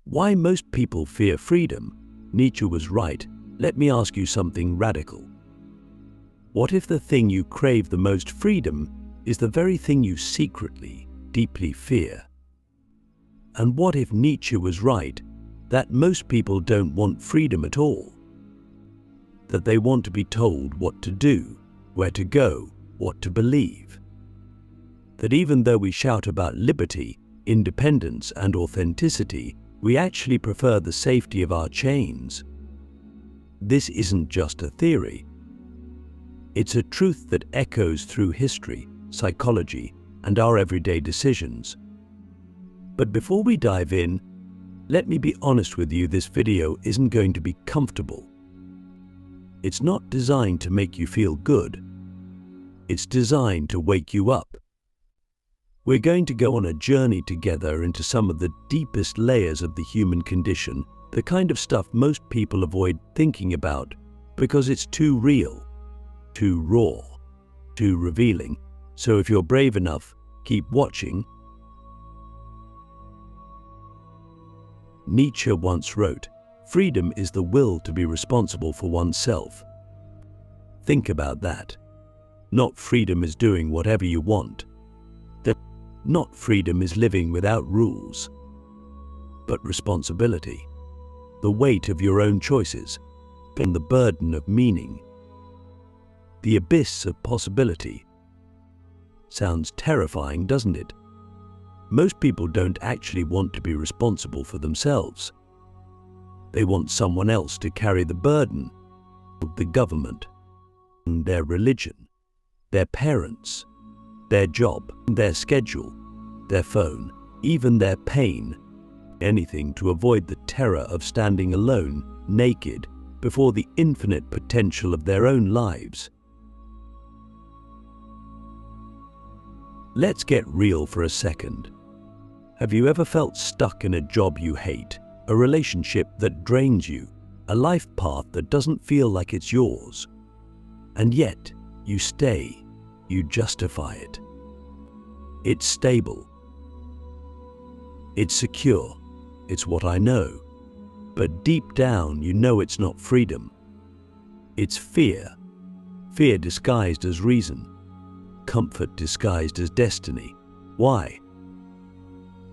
Why most people fear freedom? Nietzsche was right. Let me ask you something radical. What if the thing you crave the most freedom is the very thing you secretly, deeply fear? And what if Nietzsche was right, that most people don't want freedom at all? That they want to be told what to do, where to go, what to believe? That even though we shout about liberty, independence, and authenticity, we actually prefer the safety of our chains? This isn't just a theory. It's a truth that echoes through history, psychology, and our everyday decisions. But before we dive in, let me be honest with you, this video isn't going to be comfortable. It's not designed to make you feel good. It's designed to wake you up. We're going to go on a journey together into some of the deepest layers of the human condition, the kind of stuff most people avoid thinking about because it's too real, too raw, too revealing. So if you're brave enough, keep watching. Nietzsche once wrote, "Freedom is the will to be responsible for oneself." Think about that. Not freedom is doing whatever you want. Not freedom is living without rules. But responsibility, the weight of your own choices, and the burden of meaning, the abyss of possibility. Sounds terrifying, doesn't it? Most people don't actually want to be responsible for themselves. They want someone else to carry the burden. The government, their religion, their parents, their job, their schedule, their phone, even their pain. Anything to avoid the terror of standing alone, naked, before the infinite potential of their own lives. Let's get real for a second. Have you ever felt stuck in a job you hate, a relationship that drains you, a life path that doesn't feel like it's yours? And yet, you stay, you justify it. It's stable. It's secure. It's what I know. But deep down, you know it's not freedom. It's fear. Fear disguised as reason. Comfort disguised as destiny. Why?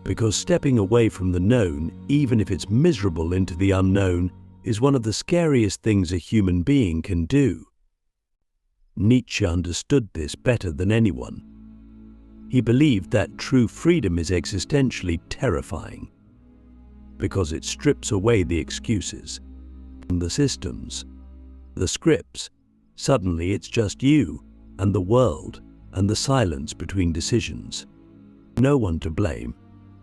Because stepping away from the known, even if it's miserable, into the unknown, is one of the scariest things a human being can do. Nietzsche understood this better than anyone. He believed that true freedom is existentially terrifying, because it strips away the excuses, the systems, the scripts. Suddenly it's just you and the world and the silence between decisions. No one to blame,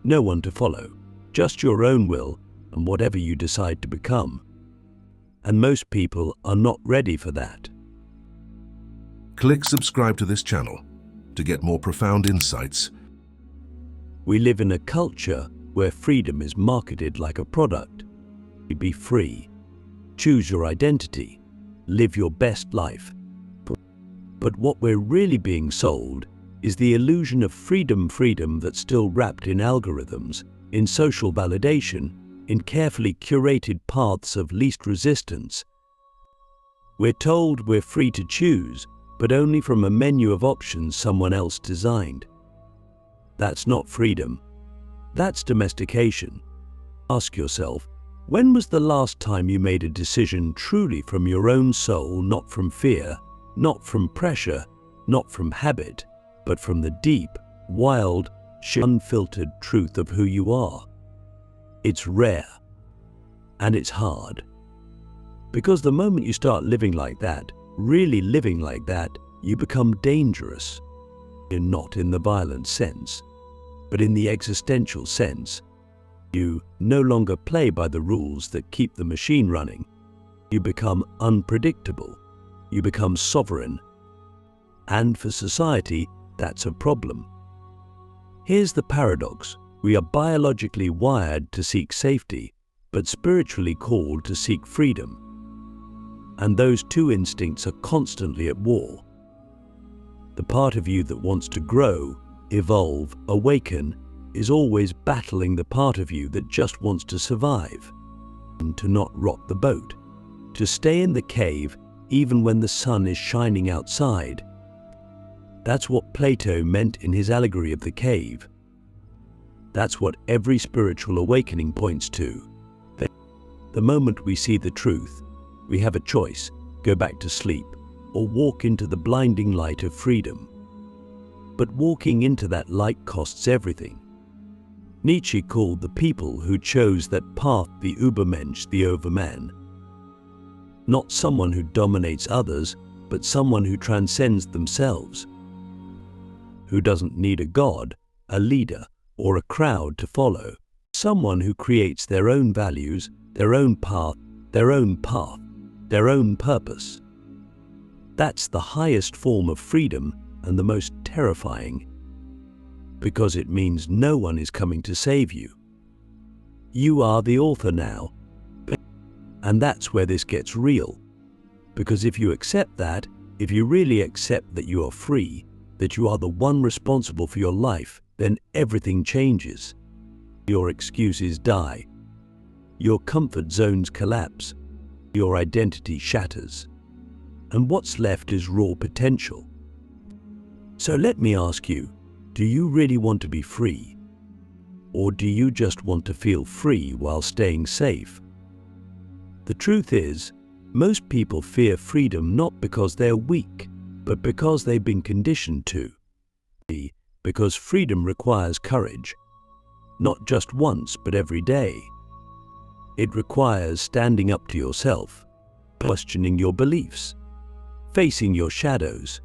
no one to follow, just your own will and whatever you decide to become. And most people are not ready for that. Click subscribe to this channel to get more profound insights. We live in a culture where freedom is marketed like a product. Be free. Choose your identity. Live your best life. But what we're really being sold is the illusion of freedom that's still wrapped in algorithms, in social validation, in carefully curated paths of least resistance. We're told we're free to choose, but only from a menu of options someone else designed. That's not freedom. That's domestication. Ask yourself, when was the last time you made a decision truly from your own soul, not from fear, not from pressure, not from habit, but from the deep, wild, unfiltered truth of who you are? It's rare, and it's hard. Because the moment you start living like that, really living like that, you become dangerous. Not in the violent sense, but in the existential sense. You no longer play by the rules that keep the machine running. You become unpredictable. You become sovereign. And for society, that's a problem. Here's the paradox. We are biologically wired to seek safety, but spiritually called to seek freedom. And those two instincts are constantly at war. The part of you that wants to grow, evolve, awaken, is always battling the part of you that just wants to survive, and to not rock the boat, to stay in the cave even when the sun is shining outside. That's what Plato meant in his allegory of the cave. That's what every spiritual awakening points to. The moment we see the truth, we have a choice: go back to sleep or walk into the blinding light of freedom. But walking into that light costs everything. Nietzsche called the people who chose that path the Übermensch, the overman. Not someone who dominates others, but someone who transcends themselves, who doesn't need a god, a leader, or a crowd to follow. Someone who creates their own values, their own path, their own purpose. That's the highest form of freedom and the most terrifying, because it means no one is coming to save you. You are the author now. And that's where this gets real. Because if you accept that, if you really accept that you are free, that you are the one responsible for your life, then everything changes. Your excuses die. Your comfort zones collapse. Your identity shatters. And what's left is raw potential. So let me ask you, do you really want to be free? Or do you just want to feel free while staying safe? The truth is, most people fear freedom not because they're weak, but because they've been conditioned to. Because freedom requires courage, not just once, but every day. It requires standing up to yourself, questioning your beliefs, facing your shadows,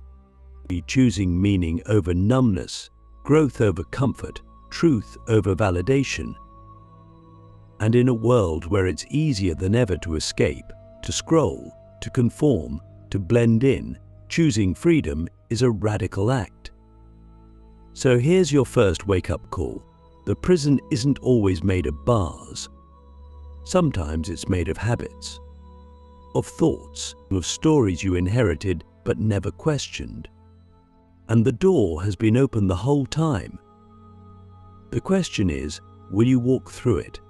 choosing meaning over numbness, growth over comfort, truth over validation. And in a world where it's easier than ever to escape, to scroll, to conform, to blend in, choosing freedom is a radical act. So here's your first wake-up call. The prison isn't always made of bars. Sometimes it's made of habits, of thoughts, of stories you inherited but never questioned. And the door has been open the whole time. The question is, will you walk through it?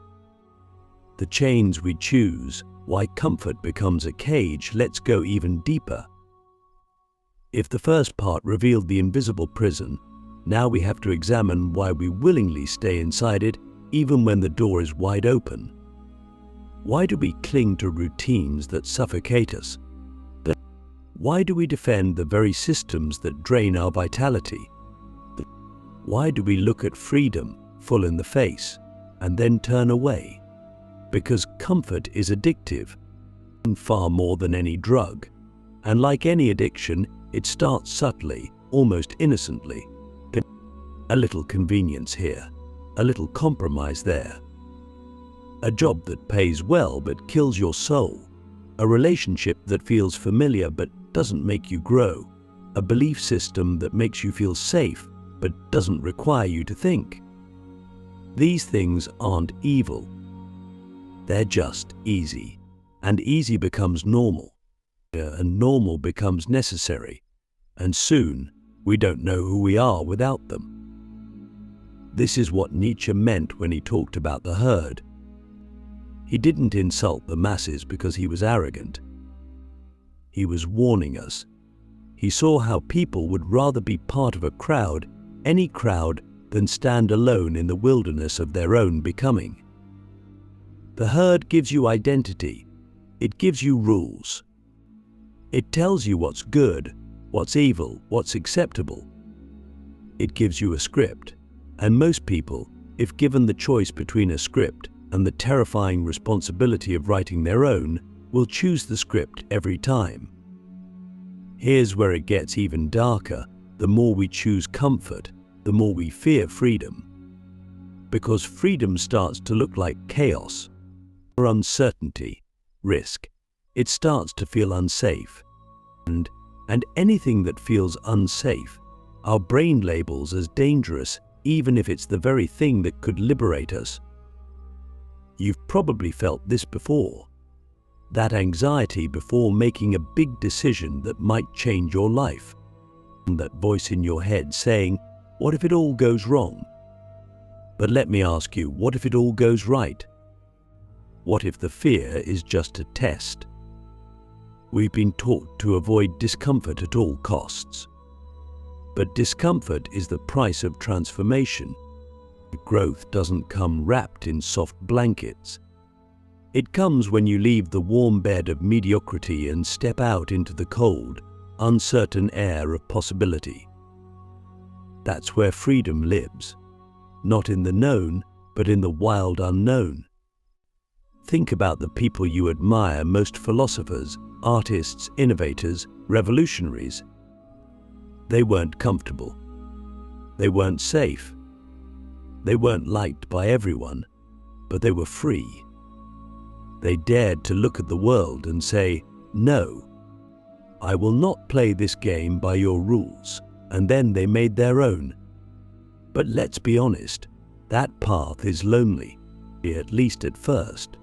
The chains we choose, why comfort becomes a cage. Let's go even deeper. If the first part revealed the invisible prison, now we have to examine why we willingly stay inside it even when the door is wide open. Why do we cling to routines that suffocate us? Why do we defend the very systems that drain our vitality? Why do we look at freedom full in the face and then turn away? Because comfort is addictive, far more than any drug. And like any addiction, it starts subtly, almost innocently. A little convenience here, a little compromise there. A job that pays well but kills your soul. A relationship that feels familiar but doesn't make you grow. A belief system that makes you feel safe but doesn't require you to think. These things aren't evil. They're just easy. And easy becomes normal. And normal becomes necessary. And soon, we don't know who we are without them. This is what Nietzsche meant when he talked about the herd. He didn't insult the masses because he was arrogant. He was warning us. He saw how people would rather be part of a crowd, any crowd, than stand alone in the wilderness of their own becoming. The herd gives you identity. It gives you rules. It tells you what's good, what's evil, what's acceptable. It gives you a script. And most people, if given the choice between a script and the terrifying responsibility of writing their own, will choose the script every time. Here's where it gets even darker. The more we choose comfort, the more we fear freedom. Because freedom starts to look like chaos, or uncertainty, risk. It starts to feel unsafe. And anything that feels unsafe, our brain labels as dangerous, even if it's the very thing that could liberate us. You've probably felt this before. That anxiety before making a big decision that might change your life. And that voice in your head saying, what if it all goes wrong? But let me ask you, what if it all goes right? What if the fear is just a test? We've been taught to avoid discomfort at all costs. But discomfort is the price of transformation. Growth doesn't come wrapped in soft blankets. It comes when you leave the warm bed of mediocrity and step out into the cold, uncertain air of possibility. That's where freedom lives, not in the known, but in the wild unknown. Think about the people you admire most: philosophers, artists, innovators, revolutionaries. They weren't comfortable. They weren't safe. They weren't liked by everyone, but they were free. They dared to look at the world and say, "No, I will not play this game by your rules," and then they made their own. But let's be honest, that path is lonely, at least at first,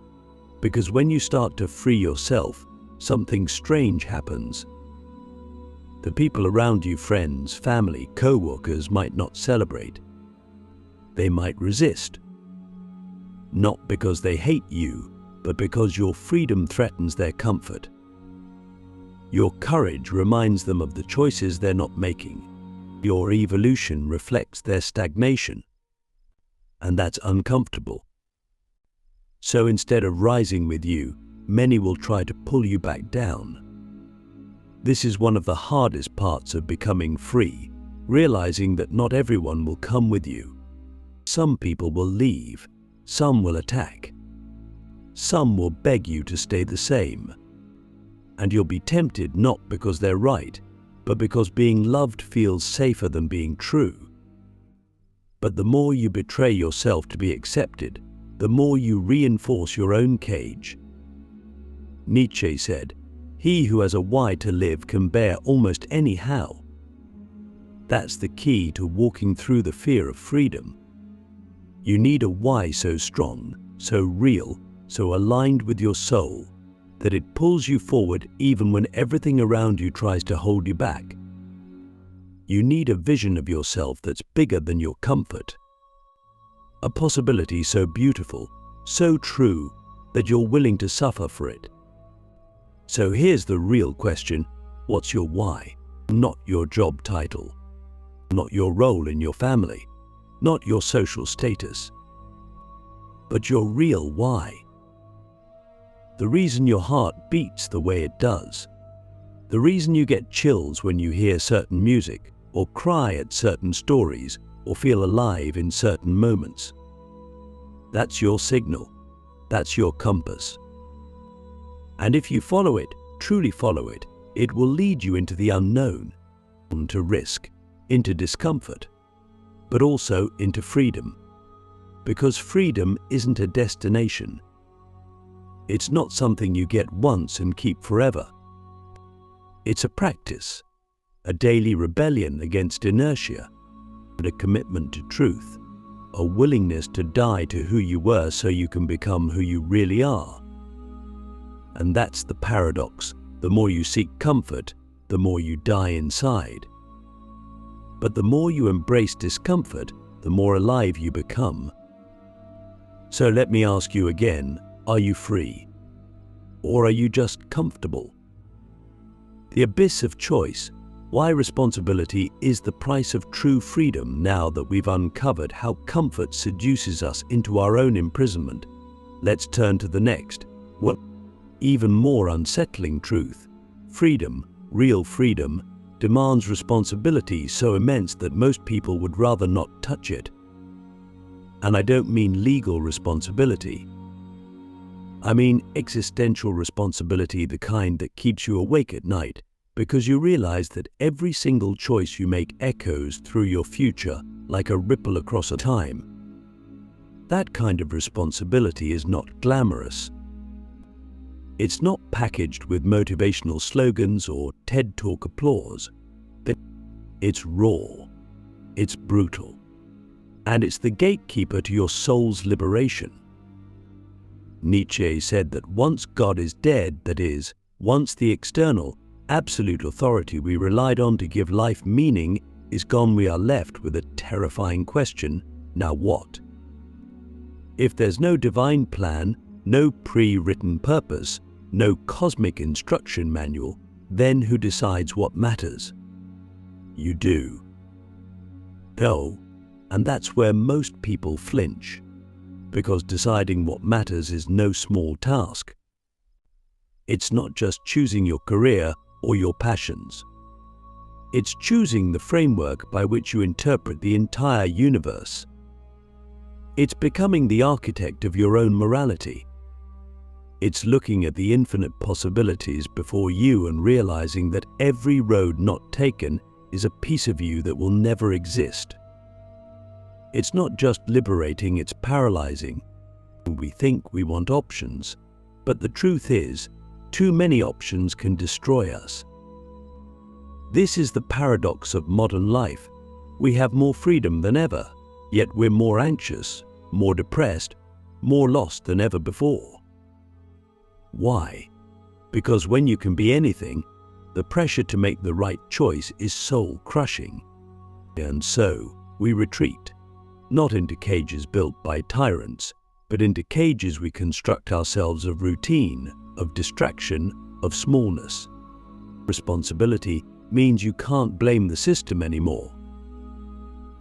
because when you start to free yourself, something strange happens. The people around you, friends, family, co-workers, might not celebrate. They might resist. Not because they hate you, but because your freedom threatens their comfort. Your courage reminds them of the choices they're not making. Your evolution reflects their stagnation. And that's uncomfortable. So instead of rising with you, many will try to pull you back down. This is one of the hardest parts of becoming free, realizing that not everyone will come with you. Some people will leave, some will attack. Some will beg you to stay the same. And you'll be tempted not because they're right, but because being loved feels safer than being true. But the more you betray yourself to be accepted, the more you reinforce your own cage. Nietzsche said, "He who has a why to live can bear almost any how." That's the key to walking through the fear of freedom. You need a why so strong, so real, so aligned with your soul, that it pulls you forward even when everything around you tries to hold you back. You need a vision of yourself that's bigger than your comfort. A possibility so beautiful, so true, that you're willing to suffer for it. So here's the real question: what's your why? Not your job title, not your role in your family, not your social status, but your real why. The reason your heart beats the way it does. The reason you get chills when you hear certain music, or cry at certain stories, or feel alive in certain moments. That's your signal. That's your compass. And if you follow it, truly follow it, it will lead you into the unknown, into risk, into discomfort, but also into freedom. Because freedom isn't a destination. It's not something you get once and keep forever. It's a practice, a daily rebellion against inertia, and a commitment to truth, a willingness to die to who you were so you can become who you really are. And that's the paradox. The more you seek comfort, the more you die inside. But the more you embrace discomfort, the more alive you become. So let me ask you again, are you free? Or are you just comfortable? The abyss of choice, why responsibility is the price of true freedom. Now that we've uncovered how comfort seduces us into our own imprisonment, let's turn to the next, even more unsettling truth. Freedom, real freedom, demands responsibility so immense that most people would rather not touch it. And I don't mean legal responsibility. I mean existential responsibility, the kind that keeps you awake at night because you realize that every single choice you make echoes through your future like a ripple across a time. That kind of responsibility is not glamorous. It's not packaged with motivational slogans or TED Talk applause. It's raw, it's brutal, and it's the gatekeeper to your soul's liberation. Nietzsche said that once God is dead, that is, once the external, absolute authority we relied on to give life meaning is gone, we are left with a terrifying question: now what? If there's no divine plan, no pre-written purpose, no cosmic instruction manual, then who decides what matters? You do. No, and that's where most people flinch, because deciding what matters is no small task. It's not just choosing your career or your passions. It's choosing the framework by which you interpret the entire universe. It's becoming the architect of your own morality. It's looking at the infinite possibilities before you and realizing that every road not taken is a piece of you that will never exist. It's not just liberating, it's paralyzing. We think we want options, but the truth is, too many options can destroy us. This is the paradox of modern life. We have more freedom than ever, yet we're more anxious, more depressed, more lost than ever before. Why? Because when you can be anything, the pressure to make the right choice is soul-crushing. And so, we retreat, not into cages built by tyrants, but into cages we construct ourselves of routine, of distraction, of smallness. Responsibility means you can't blame the system anymore.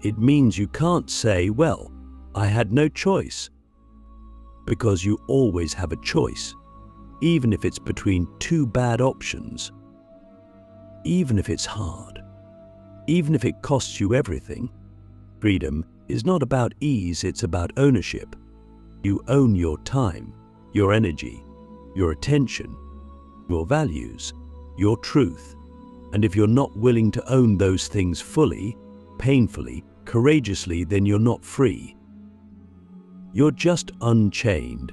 It means you can't say, well, I had no choice. Because you always have a choice, even if it's between two bad options. Even if it's hard. Even if it costs you everything. Freedom is not about ease, it's about ownership. You own your time, your energy, your attention, your values, your truth. And if you're not willing to own those things fully, painfully, courageously, then you're not free. You're just unchained.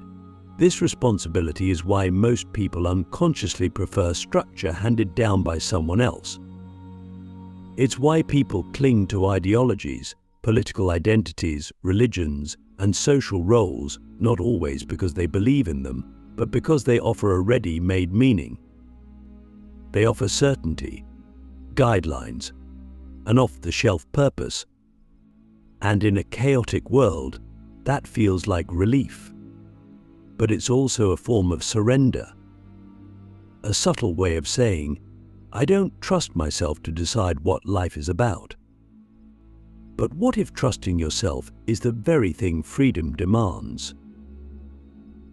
This responsibility is why most people unconsciously prefer structure handed down by someone else. It's why people cling to ideologies, political identities, religions, and social roles, not always because they believe in them, but because they offer a ready-made meaning. They offer certainty, guidelines, an off-the-shelf purpose. And in a chaotic world, that feels like relief. But it's also a form of surrender. A subtle way of saying, I don't trust myself to decide what life is about. But what if trusting yourself is the very thing freedom demands?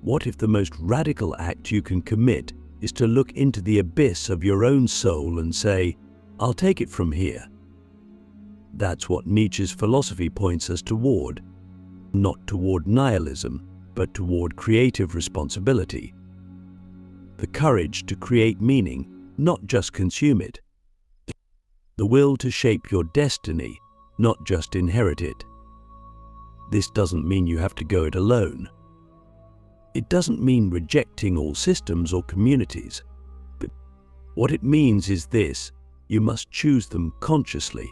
What if the most radical act you can commit is to look into the abyss of your own soul and say, I'll take it from here? That's what Nietzsche's philosophy points us toward, not toward nihilism, but toward creative responsibility. The courage to create meaning, not just consume it. The will to shape your destiny, not just inherit it. This doesn't mean you have to go it alone. It doesn't mean rejecting all systems or communities. But what it means is this: you must choose them consciously.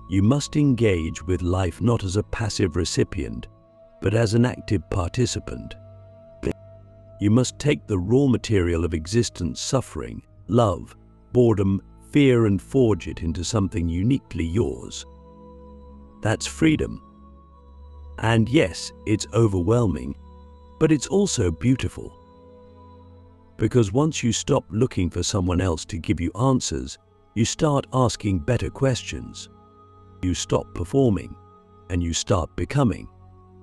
You must engage with life not as a passive recipient, but as an active participant. You must take the raw material of existence, suffering, love, boredom, fear, and forge it into something uniquely yours. That's freedom. And yes, it's overwhelming, but it's also beautiful. Because once you stop looking for someone else to give you answers, you start asking better questions. You stop performing, and you start becoming.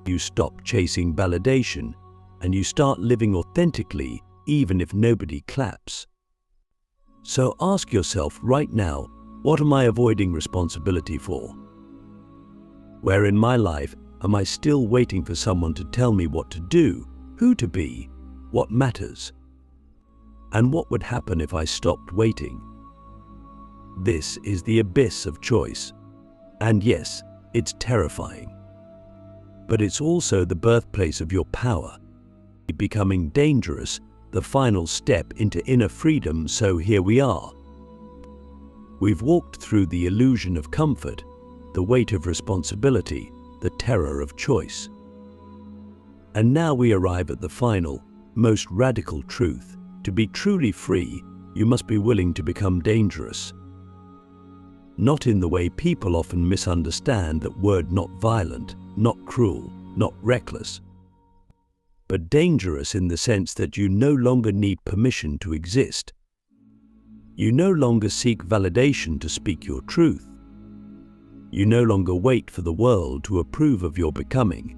You stop chasing validation, and you start living authentically, even if nobody claps. So ask yourself right now, what am I avoiding responsibility for? Where in my life am I still waiting for someone to tell me what to do, who to be, what matters? And what would happen if I stopped waiting? This is the abyss of choice. And yes, it's terrifying. But it's also the birthplace of your power. Becoming dangerous, the final step into inner freedom. So here we are. We've walked through the illusion of comfort, the weight of responsibility, the terror of choice. And now we arrive at the final, most radical truth. To be truly free, you must be willing to become dangerous. Not in the way people often misunderstand that word: not violent, not cruel, not reckless, but dangerous in the sense that you no longer need permission to exist. You no longer seek validation to speak your truth. You no longer wait for the world to approve of your becoming.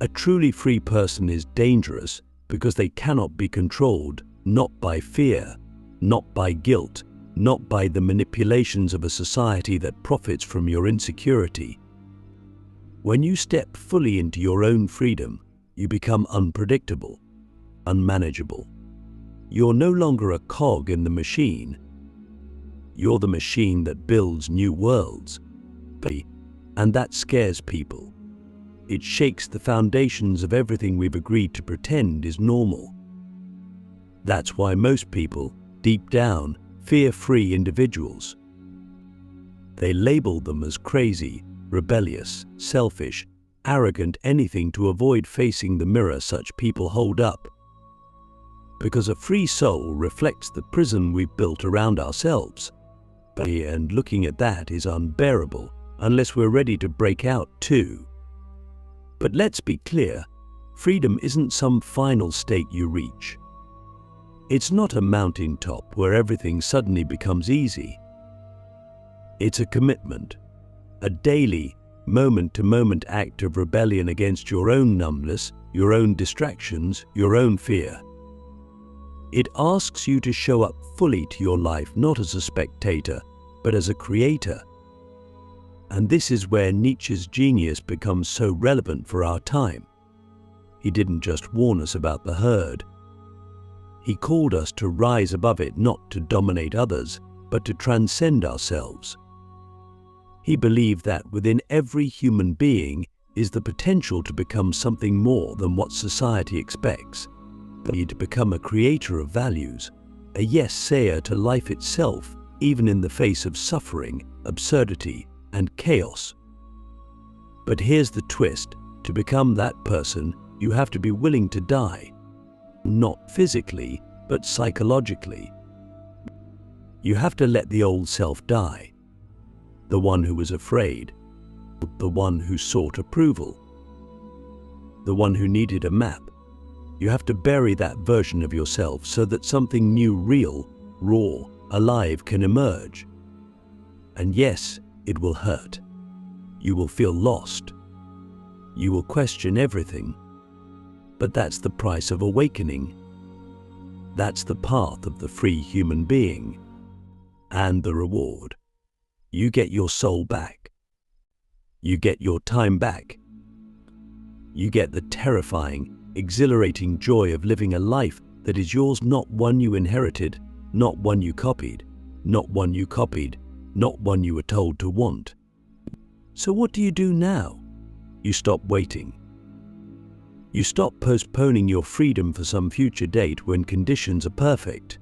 A truly free person is dangerous because they cannot be controlled, not by fear, not by guilt, not by the manipulations of a society that profits from your insecurity. When you step fully into your own freedom, you become unpredictable, unmanageable. You're no longer a cog in the machine. You're the machine that builds new worlds. And that scares people. It shakes the foundations of everything we've agreed to pretend is normal. That's why most people, deep down, fear free individuals. They label them as crazy, rebellious, selfish, arrogant, anything to avoid facing the mirror such people hold up. Because a free soul reflects the prison we've built around ourselves. And looking at that is unbearable unless we're ready to break out too. But let's be clear, freedom isn't some final state you reach. It's not a mountaintop where everything suddenly becomes easy. It's a commitment, a daily, moment-to-moment act of rebellion against your own numbness, your own distractions, your own fear. It asks you to show up fully to your life not as a spectator, but as a creator. And this is where Nietzsche's genius becomes so relevant for our time. He didn't just warn us about the herd. He called us to rise above it, not to dominate others, but to transcend ourselves. He believed that within every human being is the potential to become something more than what society expects. To become a creator of values, a yes-sayer to life itself, even in the face of suffering, absurdity, and chaos. But here's the twist: to become that person, you have to be willing to die. Not physically, but psychologically. You have to let the old self die. The one who was afraid, the one who sought approval, the one who needed a map. You have to bury that version of yourself so that something new, real, raw, alive can emerge. And yes, it will hurt. You will feel lost. You will question everything. But that's the price of awakening. That's the path of the free human being. And the reward. You get your soul back. You get your time back. You get the terrifying, exhilarating joy of living a life that is yours, not one you inherited, not one you copied, not one you copied, not one you were told to want. So what do you do now? You stop waiting. You stop postponing your freedom for some future date when conditions are perfect.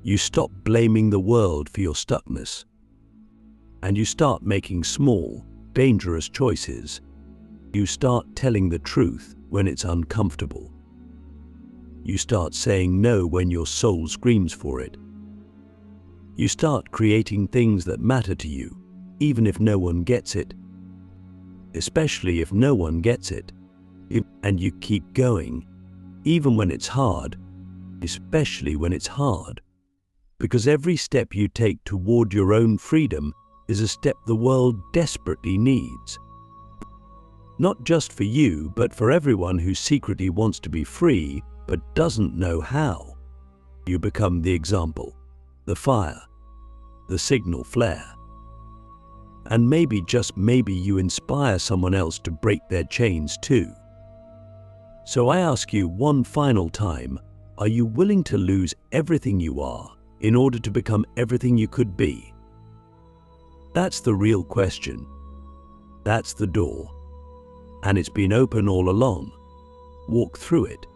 You stop blaming the world for your stuckness. And you start making small, dangerous choices. You start telling the truth when it's uncomfortable. You start saying no when your soul screams for it. You start creating things that matter to you, even if no one gets it. Especially if no one gets it. And you keep going, even when it's hard, especially when it's hard. Because every step you take toward your own freedom is a step the world desperately needs. Not just for you, but for everyone who secretly wants to be free, but doesn't know how. You become the example, the fire, the signal flare. And maybe, just maybe, you inspire someone else to break their chains too. So I ask you one final time, are you willing to lose everything you are in order to become everything you could be? That's the real question. That's the door. And it's been open all along. Walk through it.